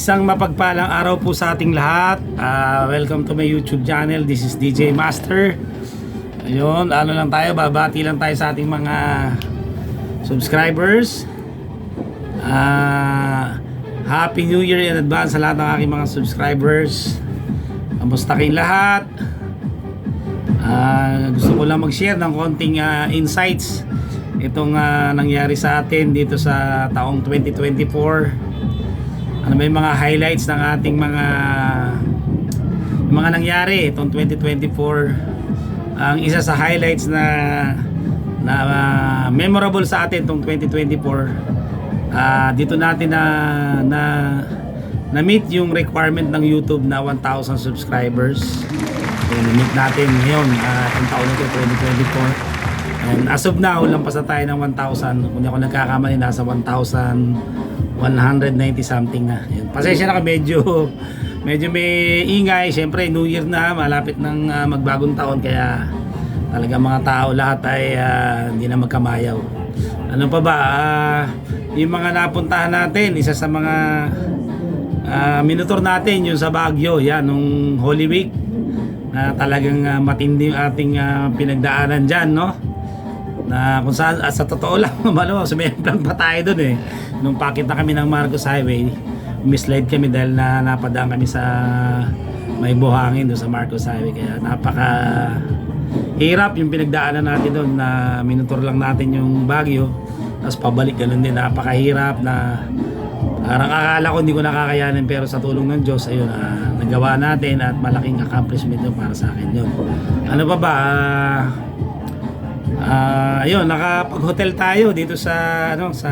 Isang mapagpalang araw po sa ating lahat. Welcome to my YouTube channel. This is DJ Master. Ayun, ano lang tayo, babati lang tayo sa ating mga subscribers. Happy New Year in advance sa lahat ng aking mga subscribers. Kamusta kayong lahat? Gusto ko lang mag-share ng konting insights itong nangyari sa atin dito sa taong 2024. May mga highlights ng ating mga nangyari itong 2024. Ang isa sa highlights na memorable sa atin itong 2024, dito natin na meet yung requirement ng YouTube na 1,000 subscribers. So, meet natin ngayon itong taon na ito, 2024. And as of now, lampas na tayo ng 1,000. Kung ako nagkakamali, nasa 1,190 something na. Yan. Pasensya na ka, medyo may ingay. Siyempre, New Year na, malapit ng magbagong taon. Kaya talaga mga tao lahat ay hindi na magkamayaw. Ano pa ba? Yung mga napuntahan natin, isa sa mga minutor natin, yung sa Baguio. Yan, nung Holy Week. Talagang matindi yung ating pinagdaanan dyan, no? Na kung sa totoo lang, sumemplang pa tayo dun eh. Nung pakit na kami ng Marcos Highway, mislide kami dahil napadaan kami sa may buhangin doon sa Marcos Highway. Kaya napaka hirap yung pinagdaanan natin doon, na minutor lang natin yung Baguio, tapos pabalik ganun din. Napakahirap na parang akala ko hindi ko nakakayanin, pero sa tulong ng Diyos, ayun, nagawa natin at malaking accomplishment yun para sa akin yun. Ano pa ba? Ayun, nakapag-hotel tayo dito sa sa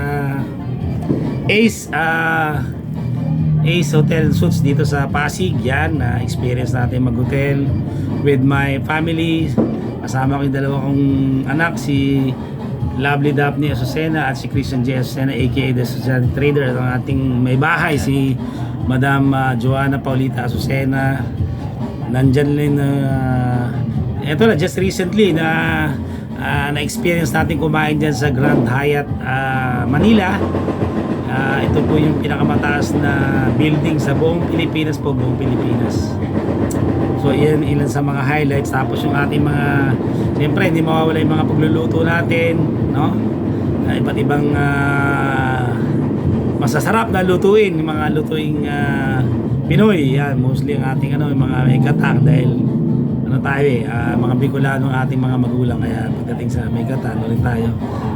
Ace Hotel Suites dito sa Pasig. Yan, experience natin mag-hotel with my family. Kasama ko yung dalawa kong anak, si Lovely Daphne Azucena at si Christian J. Azucena, aka The Society Trader. At ang ating may bahay, si Madam Joanna Paulita Azucena. Nandyan din eto na, just recently na-experience natin kumain dyan sa Grand Hyatt Manila. Ito po yung pinakamataas na building sa buong Pilipinas po, buong Pilipinas. So ilan sa mga highlights. Tapos yung ating mga, siyempre hindi mawawala yung mga pagluluto natin, no? Iba't ibang masasarap na lutuin, yung mga lutuing Pinoy. Yan, mostly ang ating yung mga may katang, dahil tayo mga Bicolano ang ating mga magulang, kaya pagdating sa may katang rin tayo.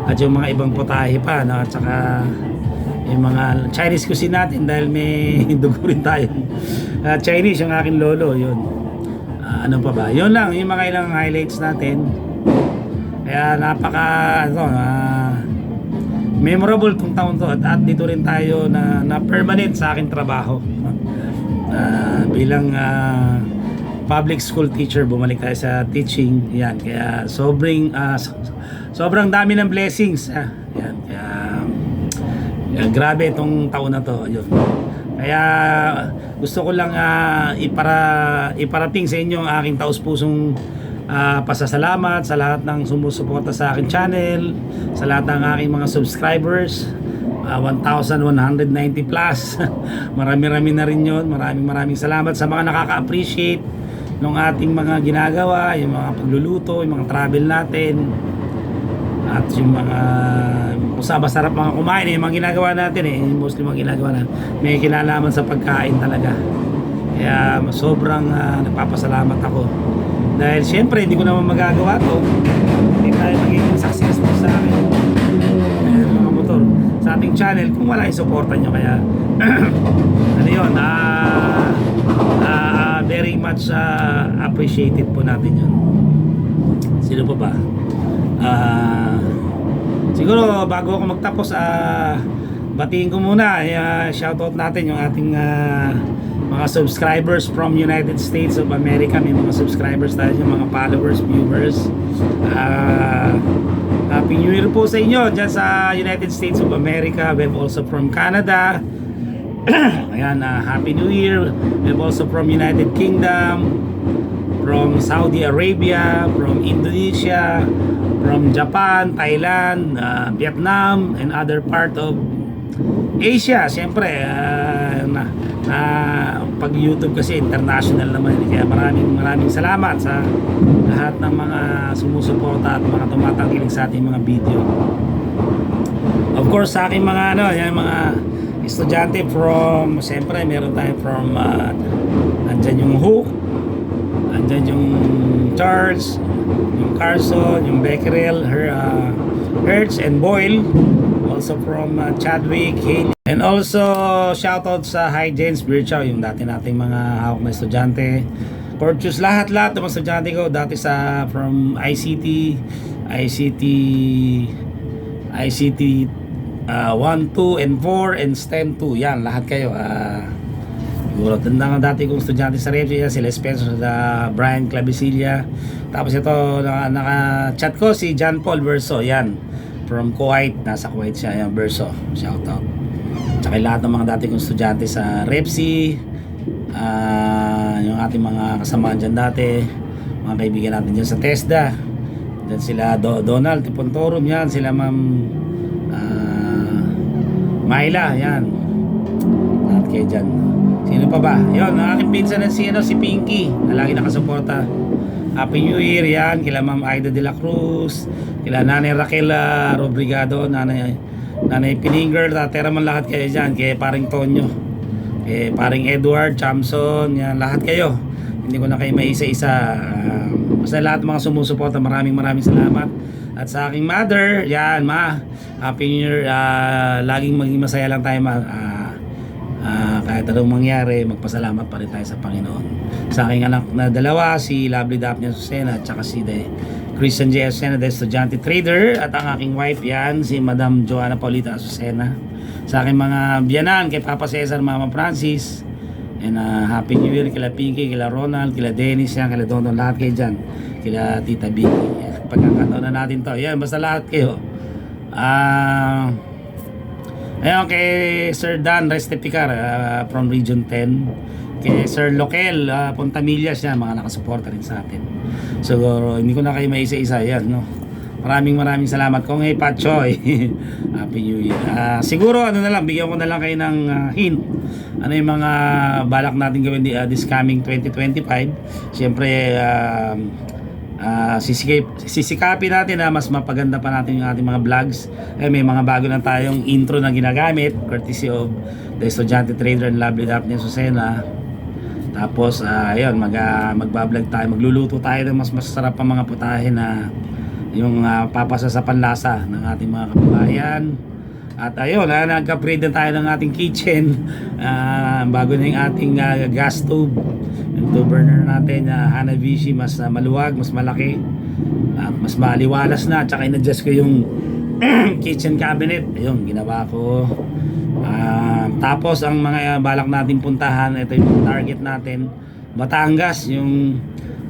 At yung mga ibang putahe pa, no? At saka yung mga Chinese cuisine natin, dahil may dugo rin tayo Chinese, yung aking lolo, yun. Ano pa ba? Yun lang, yung mga ilang highlights natin. Kaya napaka memorable tong taon to, at dito rin tayo na permanent sa aking trabaho. Bilang public school teacher, bumalik tayo sa teaching. Yan, kaya sobrang dami ng blessings. Yan, kaya grabe itong taon na to. Ayun. Kaya gusto ko lang iparating sa inyo ang aking taus-pusong pasasalamat sa lahat ng sumusuporta sa aking channel, sa lahat ng aking mga subscribers, 1,190 plus. Marami-rami na rin yun. Maraming salamat sa mga nakaka-appreciate ng ating mga ginagawa, yung mga pagluluto, yung mga travel natin, at yung mga masarap mga kumain, yung mga ginagawa natin mostly mga ginagawa natin may kinalaman sa pagkain talaga. Kaya sobrang nagpapasalamat ako, dahil syempre hindi ko naman magagawa to, hindi tayo magiging successful sa akin mga motor, sa ating channel, kung wala yung suporta nyo. Kaya ano yun, very much appreciated po natin yun. Sino pa ba? Siguro bago ako magtapos, batiin ko muna, shoutout natin yung ating mga subscribers from United States of America. May mga subscribers tayo, yung mga followers, viewers. Happy New Year po sa inyo dyan sa United States of America. We have also from Canada. Ayan, Happy New Year. We have also from United Kingdom, from Saudi Arabia, from Indonesia, from Japan, Thailand, Vietnam, and other part of Asia, siyempre, na pag YouTube kasi international naman, kaya maraming salamat sa lahat ng mga sumusuporta at mga tumatangkilik sa ating mga video. Of course, sa aking mga yung mga estudyante from, siyempre meron tayo from andyan yung Hook, andyan yung Charles, yung Carson, yung Becquerel, Hertz and Boyle, also from Chadwick, Haley, and also shoutout sa Hygiene Spiritual, yung dati nating mga hawak na estudyante. Portius, lahat ng mga estudyante ko dati sa from ICT 1, 2, and 4 and STEM 2, yan lahat kayo. Siguro tanda nga dati kong estudyante sa Repsi, sila Spencer, Brian Clavicilla. Tapos ito naka-chat ko si John Paul Verso, yan from Kuwait, nasa Kuwait siya, yan Verso, shout out. Tsaka lahat ng mga dati kong estudyante sa Repsi, yung ating mga kasamaan dyan dati, mga kaibigan natin dyan sa TESDA, dyan sila Donald Tipontorum, yan sila Ma'am Myla, yan lahat kayo dyan. Sino pa ba? Yun, ang aking pinsan na si Pinky, na lagi nakasuporta. Happy New Year, yan kila Ma'am Aida de la Cruz, kila Nanay Raquel Robrigado, Nanay Pininger, tatera man lahat kayo dyan, kay paring Tonyo, kay paring Edward Chamson, yan lahat kayo, hindi ko na kayo maisa-isa. Basta lahat mga sumusuporta, maraming salamat. At sa aking mother, yan Happy New Year, laging maging masaya lang tayo, kahit anong mangyari, magpasalamat pa rin tayo sa Panginoon. Sa aking anak na dalawa, si Lovely Daphne Azucena at saka si Christian J. Azucena, the estudyante trader, at ang aking wife yan, si Madam Joanna Paulita Azucena. Sa aking mga biyanan, kay Papa Cesar, Mama Francis, and Happy New Year kila Pinky, kila Ronald, kila Dennis, yan, kila Dondon, lahat kayo dyan, kila Tita B. Pagkakataon na natin to, yan, basta lahat kayo. Ayun, kay Sir Dan Restepicar from Region 10, kay Sir Lokel Pontamillas, yan, mga nakasuporta rin sa atin. So hindi ko na kayo maisa-isa, yan, no? Maraming salamat kong Pachoy. Happy New Year. Siguro na lang, bigyan ko na lang kayo ng hint. Ano yung mga balak natin gawin this coming 2025. Siyempre sisikapin natin na mas mapaganda pa natin yung ating mga vlogs. May mga bago na tayong intro na ginagamit, courtesy of the estudyante trader and Lovely Daphne Azucena. Tapos ayun, magbablog tayo, magluluto tayo ng mas masarap pa mga putahe na yung papasa sa panlasa ng ating mga kababayan. At ayun, nag-upgrade na tayo ng ating kitchen. Bago na yung ating gas stove, yung 2 burner natin, Hanabishi, mas maluwag, mas malaki, at mas maliwalas na. Tsaka in-adjust ko yung kitchen cabinet, ayun, ginawa ko. Tapos ang mga balak natin puntahan, ito yung target natin, Batangas, yung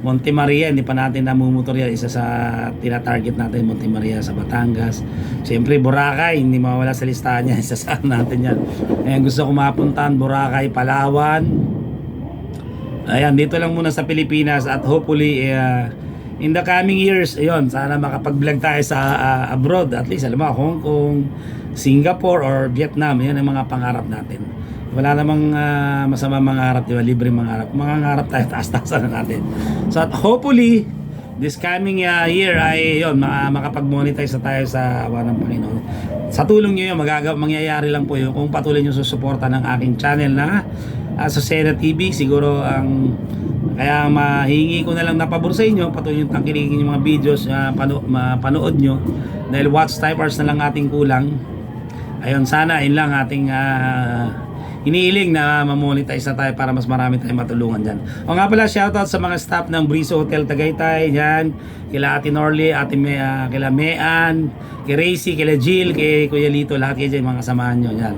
Monte Maria, hindi pa natin namumutor yan. Isa sa tina-target natin, Monte Maria sa Batangas. Siyempre Boracay, hindi mawala sa listahan niya. Isa sa natin yan. Ayan, gusto ko mapuntahan Boracay, Palawan. Ayan, dito lang muna sa Pilipinas. At hopefully in the coming years, ayun, sana makapag-vlog tayo sa abroad. At least, alam mo, Hong Kong, Singapore, or Vietnam. Yan ang mga pangarap natin. Wala namang masama mangarap, di ba? Libre mangarap. Mangarap tayo, taas-taasan na natin. So at hopefully this coming year ay yun, makapag-monetize na tayo sa awa ng Panginoon. Sa tulong nyo yun, mangyayari lang po yun kung patuloy nyo susuporta ng aking channel na Azucena TV. Siguro kaya mahingi ko na lang na pabor sa inyo, patuloy nyo tangkilikin yung mga videos, panood nyo, dahil watch time hours na lang ating kulang. Ayun, sana yun lang ating iniiling na ma-monetize na tayo para mas marami tayong matulungan dyan. O nga pala, shoutout sa mga staff ng Brizo Hotel Tagaytay dyan, kila Ate Norly, kila Mean, kay Racy, kila Jill, kay Kuya Lito, lahat kayo dyan, mga kasamahan nyo dyan,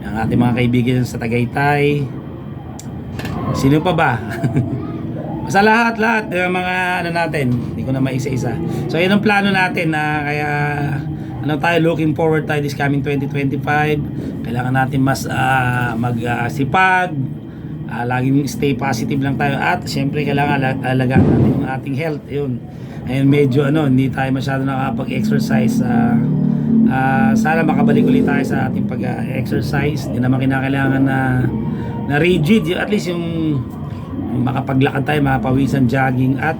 ang ating mga kaibigan sa Tagaytay. Sino pa ba? Sa lahat yung mga natin, hindi ko na maisa-isa. So yun ang plano natin, kaya tayo, looking forward tayo this coming 2025. Kailangan natin mas magsipag, laging stay positive lang tayo, at syempre kailangan alagaan natin yung ating health. Yun, ayun, medyo hindi tayo masyado nakakapag-exercise Sana makabalik ulit tayo sa ating pag-exercise. Hindi naman kinakailangan na rigid, at least yung makapaglakad tayo, makapawisan, jogging, at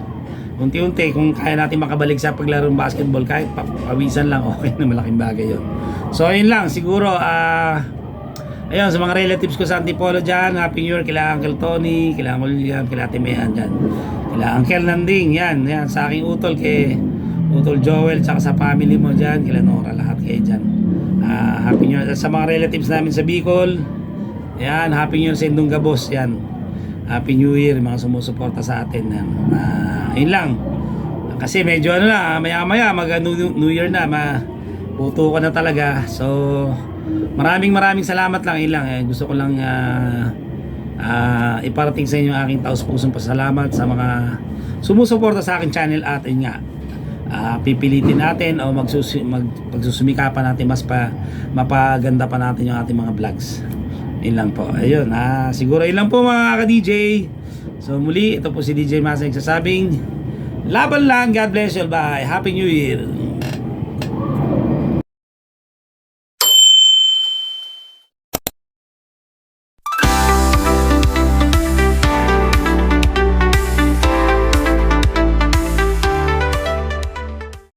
unti-unti kung kaya natin makabalik sa paglaro ng basketball, kahit pawisan lang, okay na, malaking bagay yun. So ayun lang siguro. Ayun, sa mga relatives ko sa Antipolo dyan, Happy New Year kila Uncle Tony, kila Uncle William, kila Ate Mehan dyan, kila Uncle Nanding, yan, sa aking utol, kay Utol Joel, tsaka sa family mo dyan, kila Nora, lahat kayo dyan. Happy New Year. At sa mga relatives namin sa Bicol, yan, Happy New Year sa Indong Gabos, yan. Happy New Year, mga sumusuporta sa atin. Yun lang. Kasi medyo maya-maya, New Year na, puto ko na talaga. So, maraming salamat lang. Yun lang. Gusto ko lang iparating sa inyo ang aking taus-pusong pasalamat sa mga sumusuporta sa aking channel, at yun nga, pipilitin natin o pagsusumikapan natin mas mapaganda pa natin yung ating mga vlogs. Yun lang po. Ayun, siguro yun lang po mga ka-DJ. So muli, ito po si DJ Masa nagsasabing, laban lang, God bless you, bye, Happy New Year.